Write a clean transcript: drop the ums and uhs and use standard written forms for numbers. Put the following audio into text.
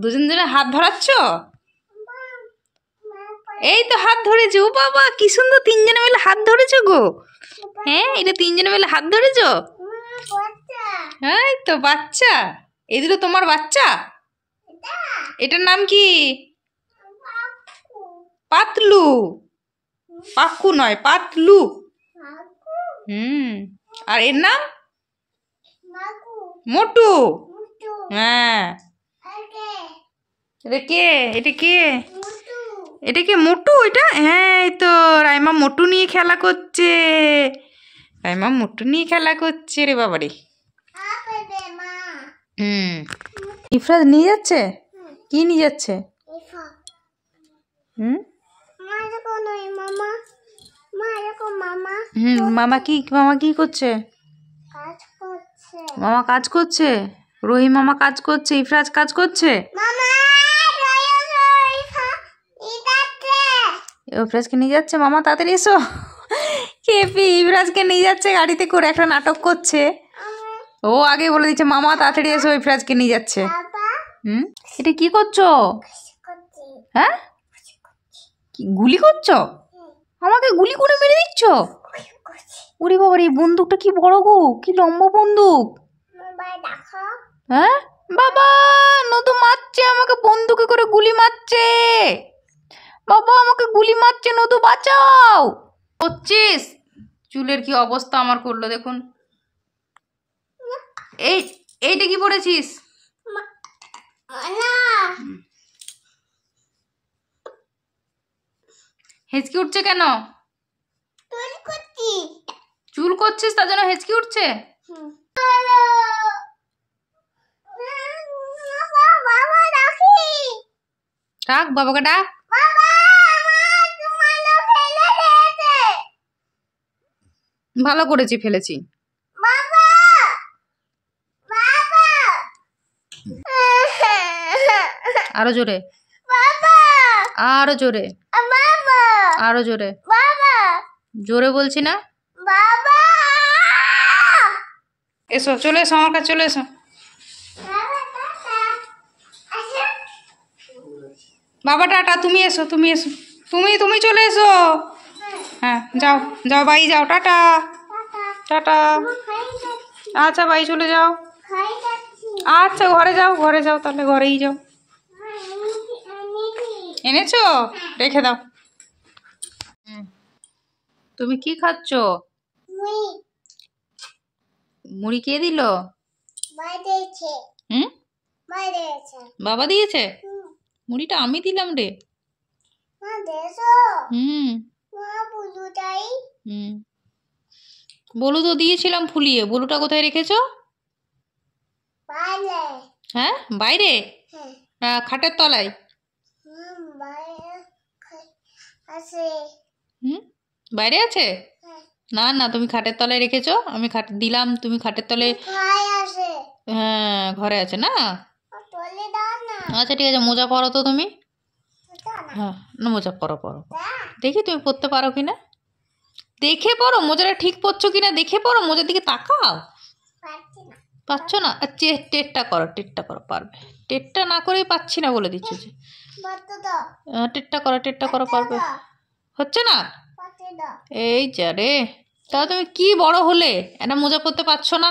দুজন দুজনে হাত ধরাচ্ছ? এই তো হাত ধরেছো। ও বাবা কি সুন্দর, তিনজনে মিলে হাত ধরেছো গো। হ্যাঁ, এটা তিনজনে মিলে হাত ধরেছো। এই তো বাচ্চা, এই দুটো তোমার বাচ্চা। এটার নাম কি? পাতলু। পাক্কু নয়, পাতলু। আর এর নাম মোটু। হ্যাঁ, এটা কে? এটা কে? এটা কে? মোটু এটা? হ্যাঁ, এই তো রাইমা মোটু নিয়ে খেলা করছে। রাইমা মোটু নিয়ে খেলা করছে রে বাবারে। ইফরাজ নিয়ে যাচ্ছে? কি নিয়ে যাচ্ছে? মামা কি করছে? মামা কাজ করছে। রহিম মামা কাজ করছে, ইফরাজ কাজ করছে। ইফরাজকে নিয়ে যাচ্ছে মামা, তাড়াতাড়ি এসো। কেপি ইফরাজকে নিয়ে যাচ্ছে গাড়িতে করে, একটা নাটক করছে। ও আগে বলে দিচ্ছে মামা তাড়াতাড়ি এসো, ইফরাজকে নিয়ে যাচ্ছে। এটা কি করছো? হ্যাঁ, গুলি করছো? আমাকে গুলি করে মেরে দিচ্ছ? ওরে বাবার, এই বন্দুকটা কি বড় গো, কি লম্বা বন্দুক। হ্যাঁ বাবা, নদু মারছে আমাকে, বন্দুকে করে গুলি মারছে। বাবা আমাকে গুলি মারছে, নদু বাঁচাও। করছিস? চুলের কি অবস্থা আমার করলো দেখুন। এইটা কি পড়েছিস? হেঁচকি উঠছে কেন? চুল করছিস তার জন্য হেঁচকি উঠছে? ডাক বাবাকে, ডাক। ভালো করেছি, ফেলেছি। আরো জোরে, আরো জোরে, আরো জোরে। জোরে বলছি না? এসো, চলে এসো আমার কাছে, চলে এসো। বাবা টাটা, তুমি এসো, তুমি এসো, তুমি চলে এসো। হ্যাঁ যাও যাও, বাই যাও, টাটা টাটা। আচ্ছা বাই, চলে যাও। আচ্ছা ঘরে যাও, ঘরে যাও, তাহলে ঘরেই যাও। এনেছো? রেখে দাও। তুমি কি খাচ্ছ? মুড়ি কে দিল? বাবা দিয়েছে? মুড়িটা আমি দিলাম রে। বলু তো দিয়েছিলাম ফুলিয়ে, বলুটা কোথায় রেখেছো? হ্যাঁ বাইরে, খাটের তলায়। বাইরে আছে? না না, তুমি খাটের তলায় রেখেছো, আমি দিলাম, তুমি খাটের তলায়। হ্যাঁ ঘরে আছে না? আচ্ছা ঠিক আছে, মোজা পরো তো তুমি। হ্যাঁ না, মোজা পরো, দেখি তুমি পরতে পারো কিনা, দেখে পরো। মোজাটা ঠিক পরছো কিনা দেখে পরো, মোজার দিকে তাকাও। পাচ্ছ না? টেটটা করো, টেটটা করো, পারবে। টেটটা না করেই পাচ্ছি না বলে দিচ্ছি যে। টেটটা করো, পারবে। হচ্ছে না? এই যা রে, তাহলে তুমি কি বড় হলে, একটা মোজা পরতে পারছো না?